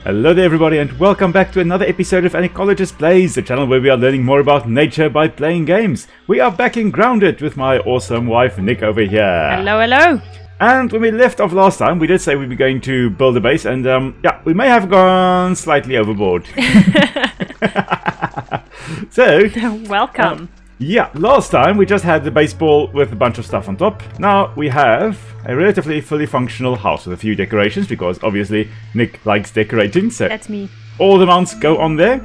Hello there everybody and welcome back to another episode of An Ecologist Plays, the channel where we are learning more about nature by playing games. We are back in Grounded with my awesome wife Nick over here. Hello, hello. And when we left off last time, we did say we were going to build a base and yeah, we may have gone slightly overboard. So, welcome. Yeah, last time we just had the baseball with a bunch of stuff on top. Now we have a relatively fully functional house with a few decorations because obviously Nick likes decorating. So that's me. All the mounts go on there.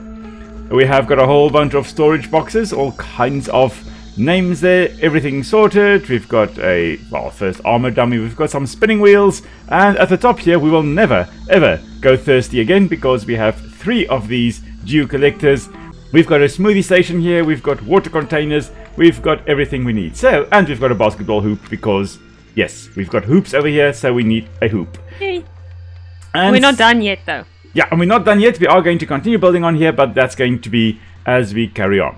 We have got a whole bunch of storage boxes, all kinds of names there, everything sorted. We've got a, well, first armor dummy, we've got some spinning wheels, and at the top here we will never ever go thirsty again because we have 3 of these dew collectors. We've got a smoothie station here, we've got water containers, we've got everything we need. So, and we've got a basketball hoop because, yes, we've got hoops over here, so we need a hoop. Yay. And we're not done yet though. Yeah, and we're not done yet. We are going to continue building on here, but that's going to be as we carry on.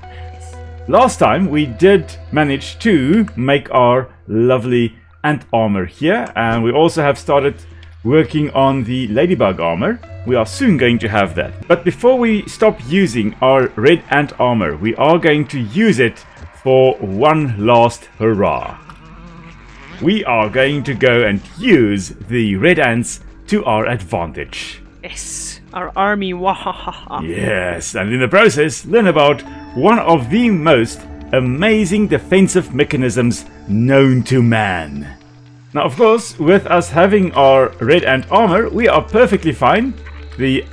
Last time we did manage to make our lovely ant armor here, and we also have started working on the ladybug armor. We are soon going to have that. But before we stop using our red ant armor, we are going to use it for one last hurrah. We are going to go and use the red ants to our advantage. Yes, our army, wahahaha. Yes, and in the process, learn about one of the most amazing defensive mechanisms known to man. Now, of course, with us having our red ant armor, we are perfectly fine. The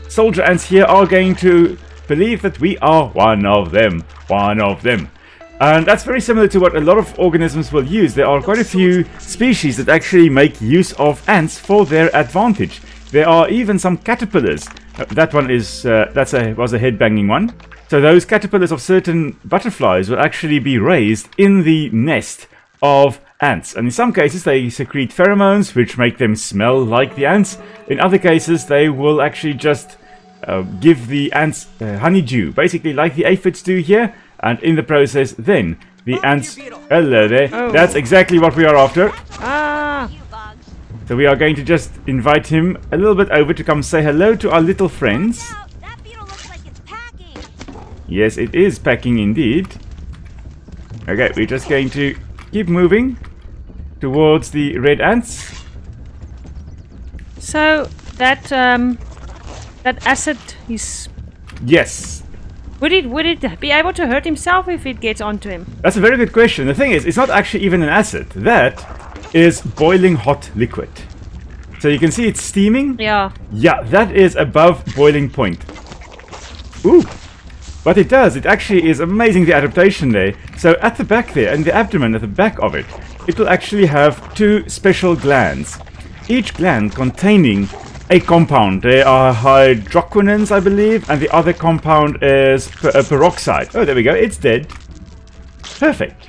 soldier ants here are going to believe that we are one of them. And that's very similar to what a lot of organisms will use. There are quite a few species that actually make use of ants for their advantage. There are even some caterpillars. That one is was a head-banging one. So those caterpillars of certain butterflies will actually be raised in the nest of ants, and in some cases they secrete pheromones which make them smell like the ants. In other cases they will actually just give the ants honeydew, basically like the aphids do here, and in the process then the ants... Hello there. Oh. That's exactly what we are after. Ah. So we are going to just invite him a little bit over to come say hello to our little friends. That beetle looks like it's packing. Yes, it is packing indeed. Okay, we're just going to keep moving towards the red ants. So that that acid is... Yes. Would it be able to hurt himself if it gets onto him? That's a very good question. The thing is, it's not actually even an acid. That is boiling hot liquid. So you can see it's steaming. Yeah. Yeah, that is above boiling point. Ooh. What it does, it actually is amazing, the adaptation there. So at the back there, in the abdomen, at the back of it, it will actually have 2 special glands. Each gland containing a compound. They are hydroquinons, I believe, and the other compound is peroxide. Oh, there we go, it's dead. Perfect.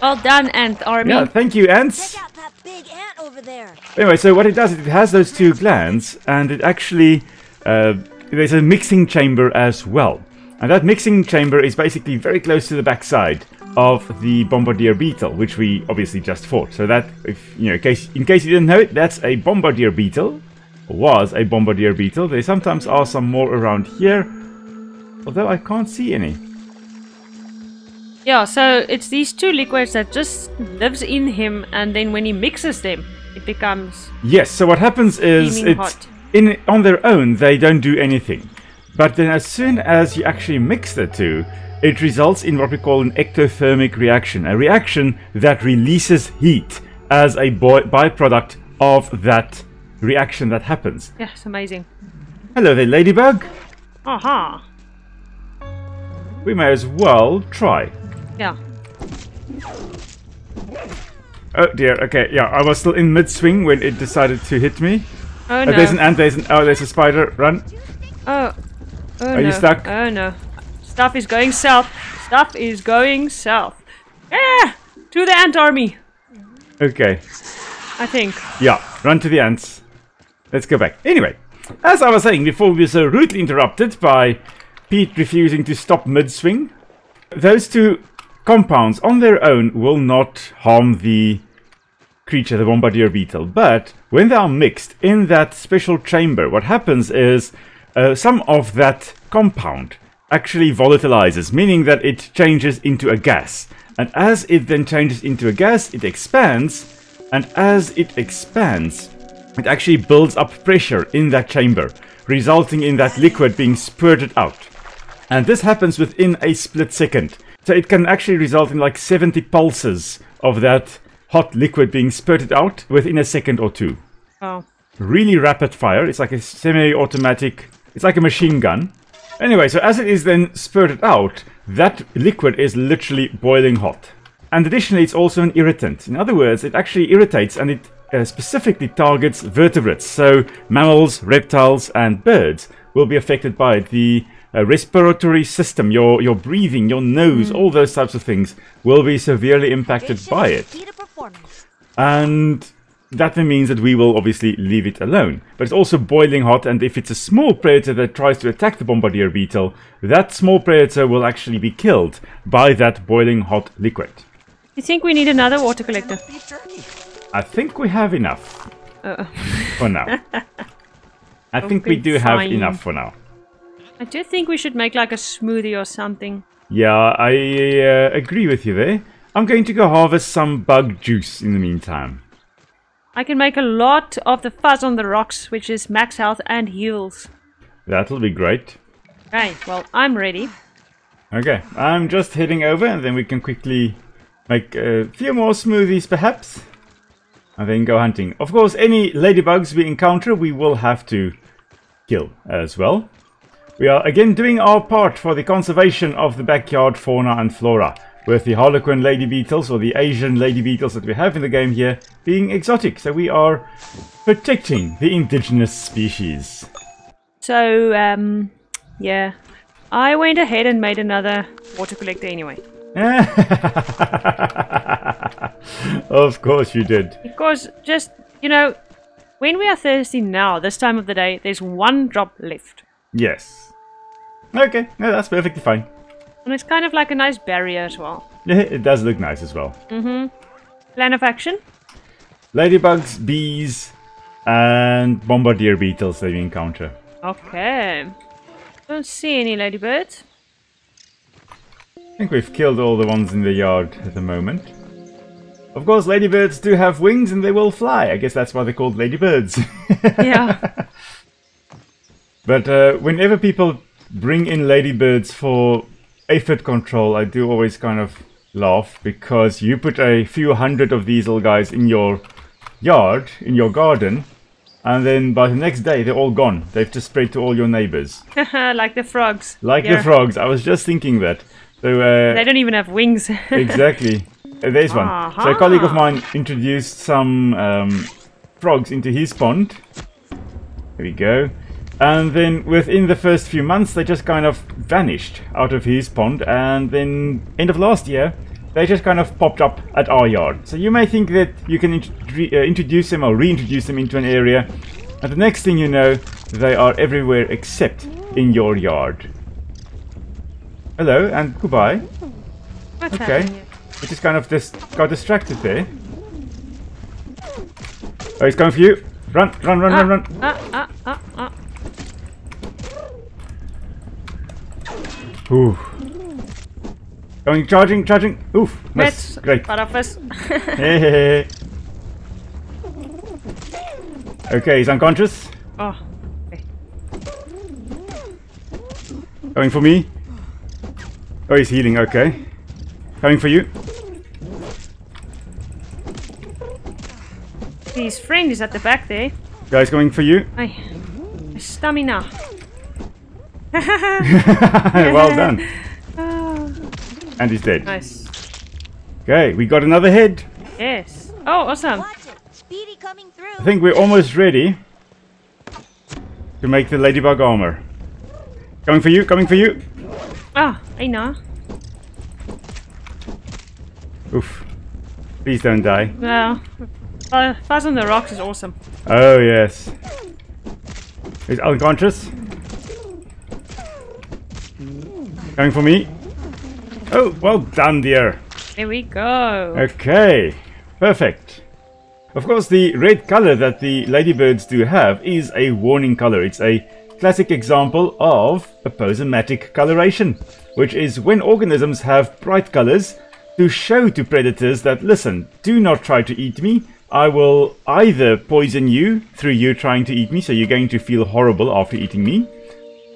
Well done, ant army. Yeah, thank you, ants. Check out that big ant over there. Anyway, so what it does, it has those 2 glands, and it actually, there's a mixing chamber as well. And that mixing chamber is basically very close to the backside of the Bombardier Beetle, which we obviously just fought. So that, if you know, in case you didn't know it, that's a Bombardier Beetle. Was a Bombardier Beetle. There sometimes are some more around here, although I can't see any. Yeah, so it's these 2 liquids that just lives in him, and then when he mixes them, it becomes... Yes, so what happens is on their own they don't do anything. But then as soon as you actually mix the 2, it results in what we call an ectothermic reaction. A reaction that releases heat as a byproduct of that reaction that happens. Yeah, it's amazing. Hello there, Ladybug. Aha. We may as well try. Yeah. Oh dear, okay, yeah, I was still in mid-swing when it decided to hit me. Oh no. There's an ant, there's a spider, run. Oh. Oh, Are you stuck? Oh no. Stuff is going south. Stuff is going south. Ah! To the ant army. Okay. I think. Yeah, run to the ants. Let's go back. Anyway, as I was saying before, we were so rudely interrupted by Pete refusing to stop mid-swing. Those 2 compounds on their own will not harm the creature, the Bombardier Beetle. But when they are mixed in that special chamber, what happens is some of that compound actually volatilizes, meaning that it changes into a gas. And as it then changes into a gas, it expands. And as it expands, it actually builds up pressure in that chamber, resulting in that liquid being spurted out. And this happens within a split second. So it can actually result in like 70 pulses of that hot liquid being spurted out within a second or two. Oh. Really rapid fire. It's like a semi-automatic, it's like a machine gun. Anyway, so as it is then spurted out, that liquid is literally boiling hot. And additionally, it's also an irritant. In other words, it actually irritates, and it specifically targets vertebrates. So mammals, reptiles, and birds will be affected by it. The respiratory system, your breathing, your nose, all those types of things will be severely impacted by it. And that then means that we will obviously leave it alone. But it's also boiling hot, and if it's a small predator that tries to attack the Bombardier Beetle, that small predator will actually be killed by that boiling hot liquid. You think we need another water collector? I think we have enough for now. I think we do have enough for now. I do think we should make like a smoothie or something. Yeah, I agree with you there. I'm going to go harvest some bug juice in the meantime. I can make a lot of the fuzz on the rocks, which is max health and heals. That'll be great. Okay, well, I'm ready. Okay, I'm just heading over, and then we can quickly make a few more smoothies perhaps, and then go hunting. Of course, any ladybugs we encounter we will have to kill as well. We are again doing our part for the conservation of the backyard fauna and flora, with the Harlequin lady beetles, or the Asian lady beetles that we have in the game here, being exotic. So we are protecting the indigenous species. So, yeah, I went ahead and made another water collector anyway. Of course you did. Because just, you know, when we are thirsty now, this time of the day, there's one drop left. Yes. Okay, no, that's perfectly fine. And it's kind of like a nice barrier as well. Yeah, it does look nice as well. Plan of action? Ladybugs, bees, and Bombardier Beetles that we encounter. Okay. Don't see any ladybirds. I think we've killed all the ones in the yard at the moment. Of course, ladybirds do have wings and they will fly. I guess that's why they're called ladybirds. Yeah. But whenever people bring in ladybirds for aphid control, I do always kind of laugh, because you put a few hundred of these little guys in your yard, in your garden, and then by the next day they're all gone. They've just spread to all your neighbors. Like the frogs. Like the frogs. I was just thinking that. So, they don't even have wings. Exactly. There's one. So a colleague of mine introduced some frogs into his pond. There we go. And then within the first few months they just kind of vanished out of his pond, and then end of last year they just kind of popped up at our yard. So you may think that you can introduce them or reintroduce them into an area, and the next thing you know they are everywhere except in your yard. Hello and goodbye. What's Okay. happening here? I just kind of got distracted there. Oh, he's coming for you. Run, run, run, run, run. Ooh. Going, charging, charging. Oof, miss. Great. Hey. Okay, he's unconscious. Oh, okay. Going for me. Oh, he's healing, okay. Coming for you. His friend is at the back there. Guys going for you. My stamina. Well done. And he's dead. Nice. Okay, we got another head. Yes. Oh, awesome. Watch it. Speedy coming through. I think we're almost ready to make the ladybug armor. Coming for you, coming for you. Ah, I know. Oof. Please don't die. Well, Fuzz on the Rocks is awesome. Oh, yes. He's unconscious. Coming for me. Oh, well done, dear. There we go. Okay. Perfect. Of course, the red color that the ladybirds do have is a warning color. It's a classic example of aposematic coloration, which is when organisms have bright colors to show to predators that, listen, do not try to eat me. I will either poison you through you trying to eat me, so you're going to feel horrible after eating me,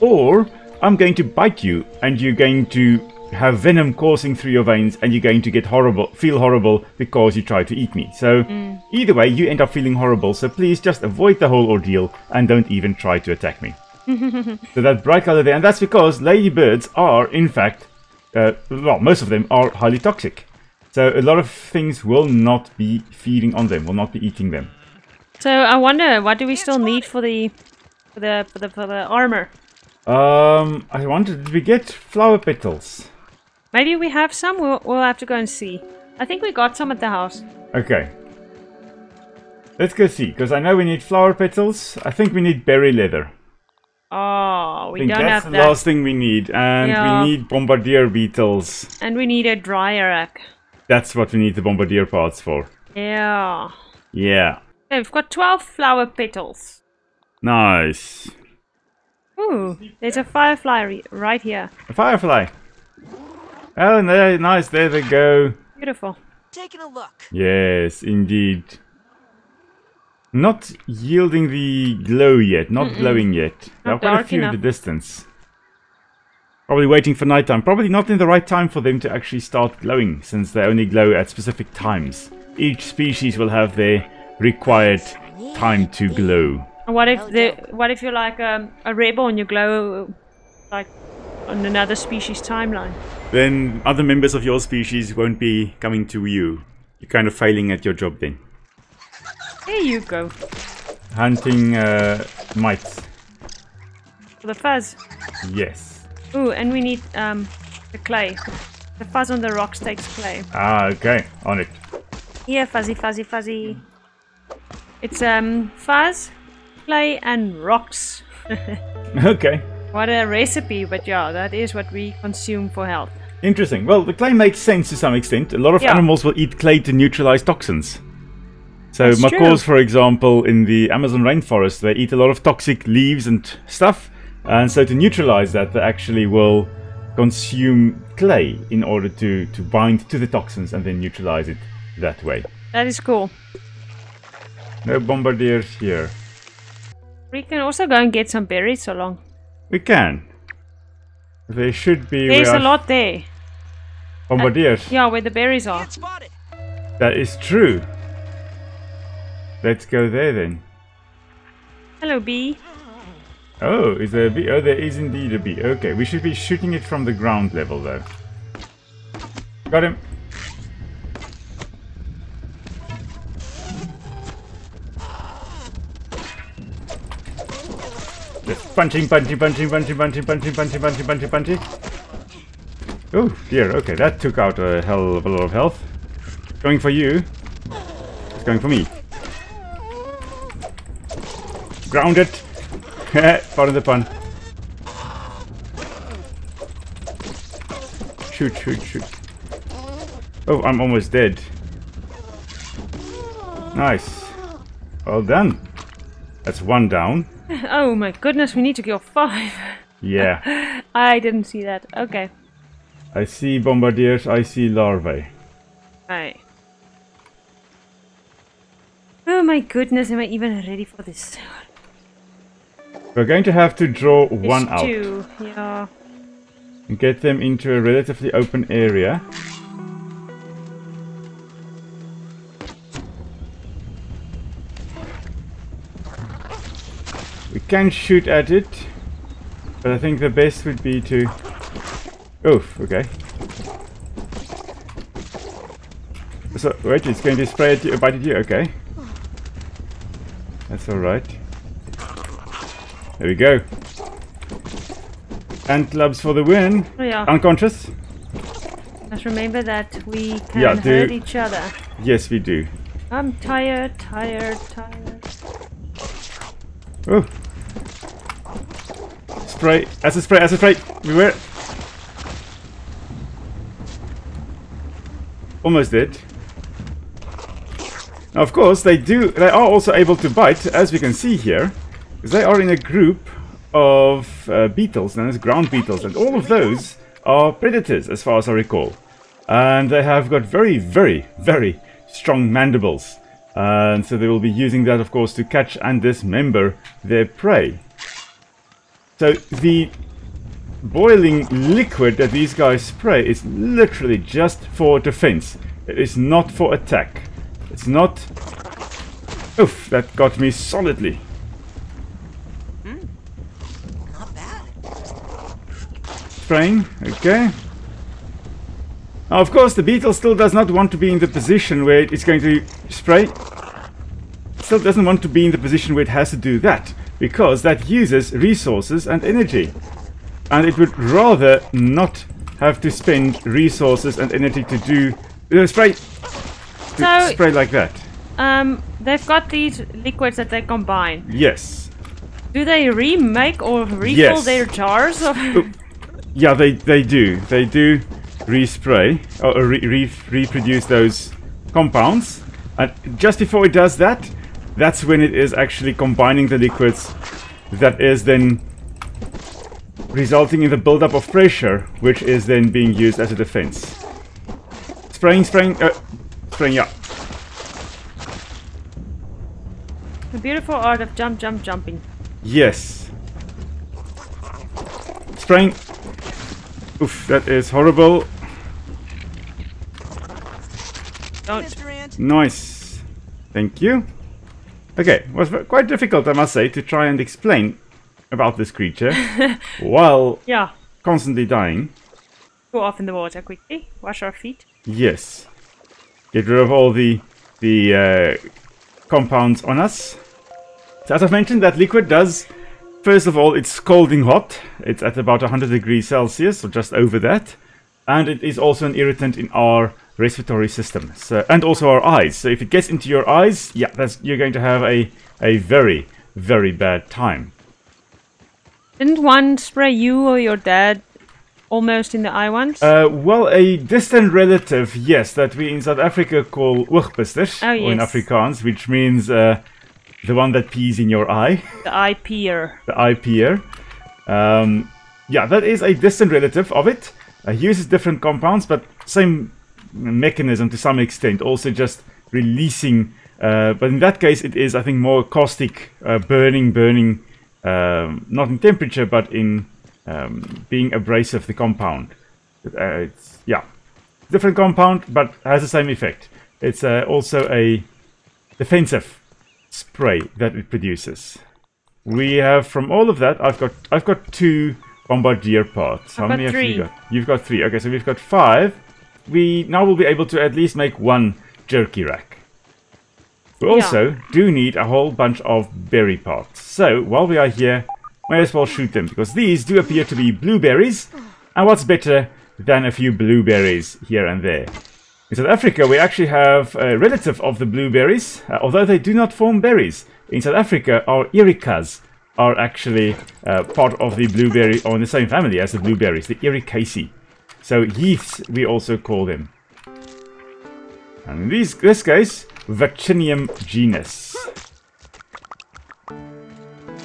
or I'm going to bite you and you're going to have venom coursing through your veins and you're going to get feel horrible because you tried to eat me. So either way, you end up feeling horrible, so please just avoid the whole ordeal and don't even try to attack me. So that bright color there, and that's because ladybirds are, in fact, well, most of them are highly toxic. So a lot of things will not be feeding on them, will not be eating them. So I wonder, what do we still need for the armor? I wanted, did we get flower petals? Maybe we have some. We'll have to go and see. I think we got some at the house. Okay. Let's go see, because I know we need flower petals. I think we need berry leather. Oh, we don't have that. That's the last thing we need. And we need Bombardier Beetles. And we need a dryer rack. That's what we need the Bombardier parts for. Yeah. Yeah. Okay, we've got 12 flower petals. Nice. Ooh, there's a firefly right here. A firefly. Oh, no, nice. There they go. Beautiful. Taking a look. Yes, indeed. Not yielding the glow yet, not glowing yet. There are quite a few in the distance. Probably waiting for nighttime. Probably not in the right time for them to actually start glowing, since they only glow at specific times. Each species will have their required time to glow. What if you're like a rebel and you glow like on another species timeline? Then other members of your species won't be coming to you. You're kind of failing at your job then. There you go. Hunting mites. For the fuzz. Yes. Ooh, and we need the clay. The fuzz on the rocks takes clay. Ah, okay. On it. Here, fuzzy, fuzzy, fuzzy. It's fuzz, clay, and rocks. Okay. What a recipe, but yeah, that is what we consume for health. Interesting. Well, the clay makes sense to some extent. A lot of animals will eat clay to neutralize toxins. So macaws, for example, in the Amazon rainforest, they eat a lot of toxic leaves and stuff. And so to neutralize that, they actually will consume clay in order to bind to the toxins and then neutralize it that way. That is cool. No bombardiers here. We can also go and get some berries along. We can. There should be... There's a lot there. Bombardiers? Yeah, where the berries are. That is true. Let's go there then. Hello, bee. Oh, is there a bee? Oh, there is indeed a bee. Okay, we should be shooting it from the ground level though. Got him. Just punching. Oh dear, okay, that took out a hell of a lot of health. Going for you. It's going for me. Grounded. Pardon the pun. Shoot. Oh, I'm almost dead. Nice. Well done. That's one down. Oh my goodness, we need to kill 5. Yeah. I didn't see that. Okay. I see bombardiers, I see larvae. Right. Oh my goodness, am I even ready for this? We're going to have to draw one out. Yeah. And get them into a relatively open area. We can shoot at it, but I think the best would be to... Oof, okay. So, wait, it's going to spray at you, bite at you, okay. That's alright. There we go. Ant clubs for the win. Oh, yeah. Unconscious. Just remember that we can hurt each other. Yes, we do. I'm tired. Oh. Spray. Acid spray. Beware. Almost dead. Now, of course, they are also able to bite, as we can see here, because they are in a group of beetles, known as ground beetles, and all of those are predators, as far as I recall. And they have got very, very, very strong mandibles. And so they will be using that, of course, to catch and dismember their prey. So the boiling liquid that these guys spray is literally just for defense. It is not for attack. It's not... Oof, that got me solidly. Not bad. Spraying, okay. Now, of course, the beetle still does not want to be in the position where it's going to spray. Still doesn't want to be in the position where it has to do that, because that uses resources and energy. And it would rather not have to spend resources and energy to do spray like that. They've got these liquids that they combine. Yes. Do they remake or refill their jars? Of Yeah, they do. They do respray or reproduce those compounds. And just before it does that, that's when it is actually combining the liquids that is then resulting in the buildup of pressure, which is then being used as a defense. Spraying, yeah. The beautiful art of jumping. Yes. Spraying. Oof, that is horrible. Don't. Nice. Thank you. Okay, it was quite difficult, I must say, to try and explain about this creature while constantly dying. Go off in the water quickly. Wash our feet. Yes. Get rid of all the compounds on us. So as I've mentioned, that liquid does, first of all, it's scalding hot. It's at about 100 degrees Celsius, or just over that. And it is also an irritant in our respiratory system, so, and also our eyes. So if it gets into your eyes, you're going to have a very, very bad time. Didn't one spray you or your dad almost in the eye once? Well, a distant relative, yes, that we in South Africa call oogbusters, or in Afrikaans, which means the one that pees in your eye. The eye peer. The eye peer. Yeah, that is a distant relative of it. Uses different compounds, but same mechanism to some extent, also just releasing, but in that case it is, I think, more caustic, burning, not in temperature, but in being abrasive, the compound. It's, different compound, but has the same effect. It's also a defensive spray that it produces. We have, from all of that, I've got 2 Bombardier parts. How many have you got? You've got 3. Okay, so we've got 5. We now will be able to at least make 1 jerky rack. We also do need a whole bunch of berry parts. So while we are here, may as well shoot them, because these do appear to be blueberries. And what's better than a few blueberries here and there? In South Africa, we actually have a relative of the blueberries, although they do not form berries. In South Africa, our ericas are actually part of the blueberry, or in the same family as the blueberries, the Ericaceae. So yeaths, we also call them. And in this case, Vaccinium genus.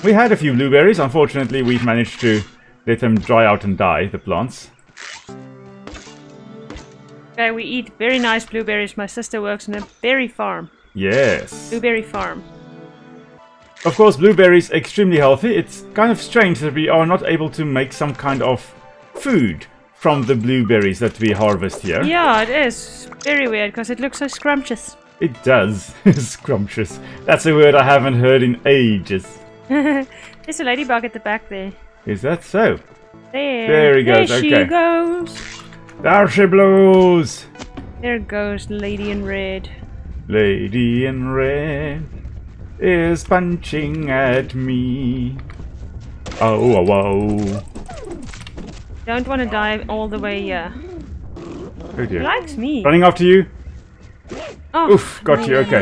We had a few blueberries. Unfortunately, we've managed to let them dry out and die, the plants. Okay, we eat very nice blueberries. My sister works in a berry farm. Yes. Blueberry farm. Of course, blueberries extremely healthy. It's kind of strange that we are not able to make some kind of food from the blueberries that we harvest here. Yeah, it is. Very weird, because it looks so scrumptious. It does. Scrumptious. That's a word I haven't heard in ages. There's a ladybug at the back there. Is that so? There he goes. There she goes. There she blows. There goes Lady in Red. Lady in Red is punching at me. Oh, whoa. Don't want to die all the way here. Oh dear. He likes me. Running after you. Oh, oof, got you, okay.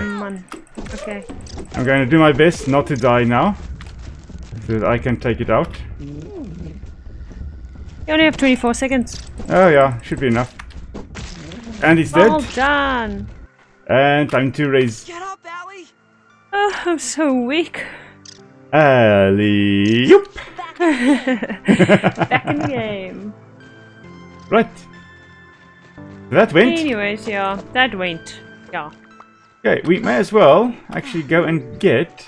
Okay. I'm going to do my best not to die now, so that I can take it out. You only have 24 seconds. Oh yeah, should be enough. And it's Well dead. done. And time to raise. Get up Oh, I'm so weak. Alley-oop. Back in the game. Right. That went. Anyways, yeah, that went. Yeah. Okay, we may as well actually go and get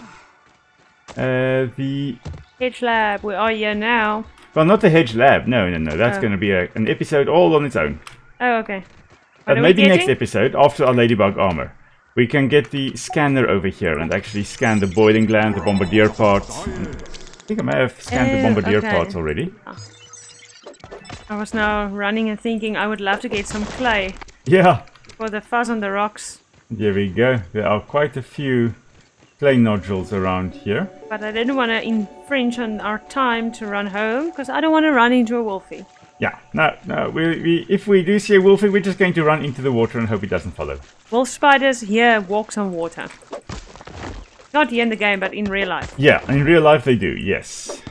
the... Hedge lab, we are here now. Well, not the hedge lab. No. That's going to be an episode all on its own. Oh, okay. But maybe next episode, after our ladybug armor, we can get the scanner over here and actually scan the boiling gland, the bombardier parts. I think I may have scanned the bombardier parts already. I was now running and thinking I would love to get some clay. Yeah. For the fuzz on the rocks. There we go. There are quite a few clay nodules around here. But I didn't want to infringe on our time to run home, because I don't want to run into a wolfie. Yeah, no. If we do see a wolfie, we're just going to run into the water and hope it doesn't follow. Wolf spiders here walks on water. Not here in the game, but in real life. Yeah, in real life they do, yes.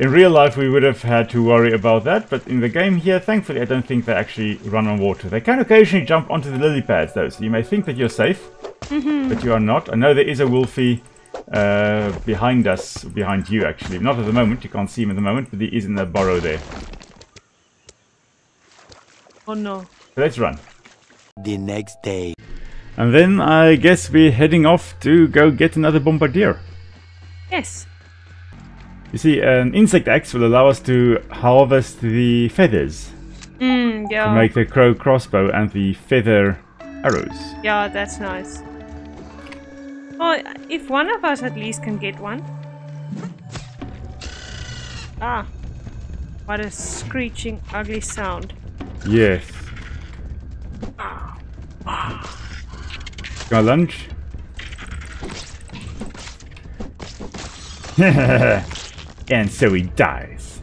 In real life we would have had to worry about that, but in the game here, thankfully, I don't think they actually run on water. They can occasionally jump onto the lily pads though, so you may think that you're safe, but you are not. I know there is a wolfie behind us, behind you actually. Not at the moment, you can't see him at the moment, but he is in the burrow there. Oh no. So let's run. The next day. And then I guess we're heading off to go get another bombardier. Yes. You see, an insect axe will allow us to harvest the feathers. Yeah. To make the crow crossbow and the feather arrows. Yeah, that's nice. Oh, if one of us at least can get one. Ah. What a screeching, ugly sound. Yes. Got lunch? And so he dies.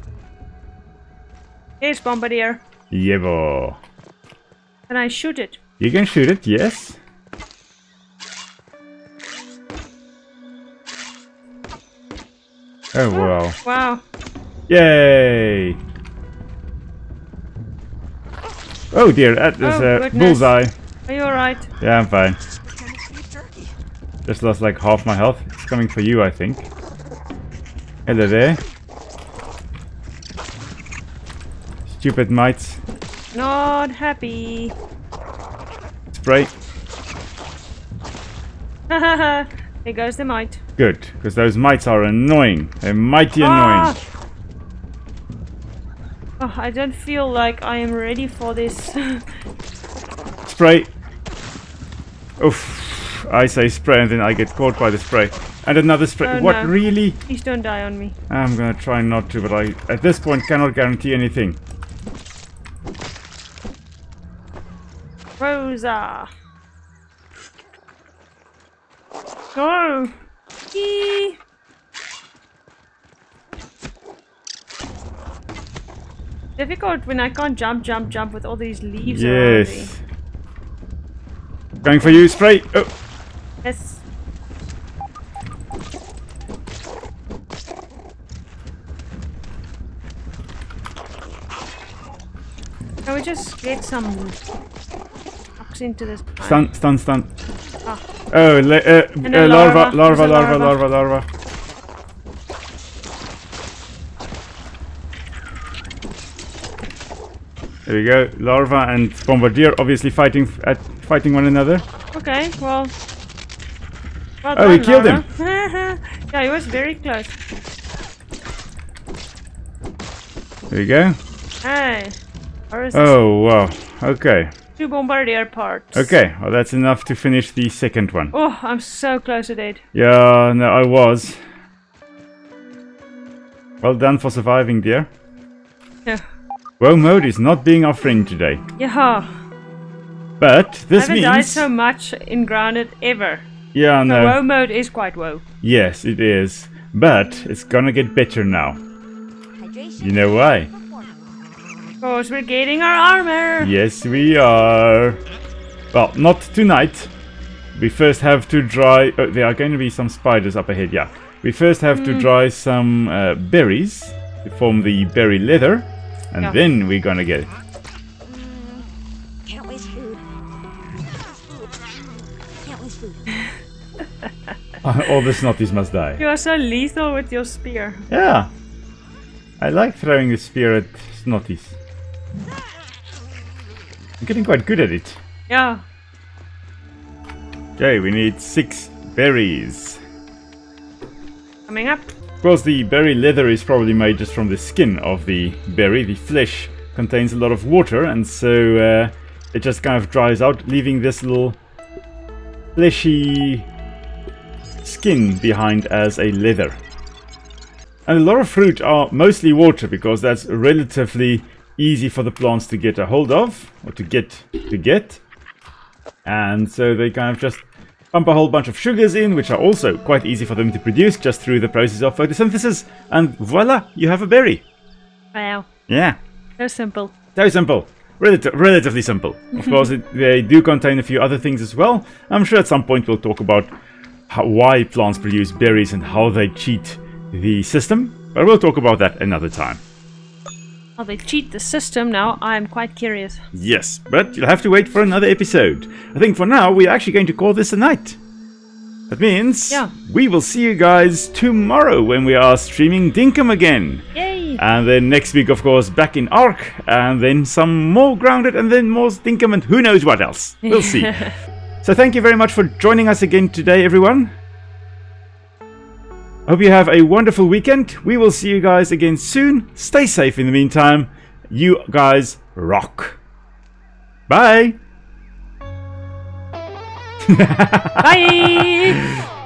Here's Bombardier. Yebo. Can I shoot it? You can shoot it, yes. Oh wow. Wow. Yay! Oh dear, that is a bullseye. Are you alright? Yeah, I'm fine. Tennessee turkey. Just lost like half my health. It's coming for you, I think. Hello there. Stupid mites. Not happy. Spray. There goes the mite. Good, because those mites are annoying. They're mighty annoying. Oh, I don't feel like I am ready for this. Spray. Oof. I say spray and then I get caught by the spray. And another spray. Oh, What, no. really? Please don't die on me. I'm gonna try not to, but I, at this point, cannot guarantee anything. Rosa. Go. Eee. Difficult when I can't jump with all these leaves around me. Yes. Going for you, spray. Oh. Yes. Can we just get some rocks into this plant? Stun. Ah. Oh, And a larva. larva. There we go. Larva and Bombardier obviously fighting one another. Okay, well Oh, done, we killed Laura. him. Yeah, he was very close. There we go. Hey. Or is Oh, wow. Okay. 2 Bombardier parts. Okay. Well, that's enough to finish the second one. Oh, I'm so close to dead. Yeah, no, I was. Well done for surviving, dear. Yeah. Woe mode is not being our friend today. Yeah. But this I haven't died means... so much in Grounded ever. Yeah, The no. woe mode is quite woe. Yes, it is. But it's gonna get better now. Hydration. You know why? Of course, we're getting our armor. Yes, we are. Well, not tonight. We first have to dry... Oh, there are going to be some spiders up ahead, yeah. We first have to dry some berries to form the berry leather. And Yeah. then we're gonna get it. Can't waste food. Can't waste food. All the snotties must die. You are so lethal with your spear. Yeah. I like throwing the spear at snotties. I'm getting quite good at it. Yeah. Okay, we need 6 berries. Coming up. Of course, the berry leather is probably made just from the skin of the berry. The flesh contains a lot of water, and so it just kind of dries out, leaving this little fleshy skin behind as a leather. And a lot of fruit are mostly water, because that's relatively easy for the plants to get a hold of, or to get. And so they kind of just pump a whole bunch of sugars in, which are also quite easy for them to produce just through the process of photosynthesis, and voila, you have a berry. Wow. Yeah. So simple. So simple. Relatively simple. Of course, they do contain a few other things as well. I'm sure at some point we'll talk about why plants produce berries and how they cheat the system, but we'll talk about that another time. How they cheat the system now, I'm quite curious. Yes, but you'll have to wait for another episode. I think for now we're actually going to call this a night. That means we will see you guys tomorrow when we are streaming Dinkum again. Yay! And then next week, of course, back in Ark, and then some more Grounded, and then more Dinkum, and who knows what else. We'll see. So thank you very much for joining us again today, everyone. Hope you have a wonderful weekend. We will see you guys again soon. Stay safe in the meantime. You guys rock. Bye. Bye!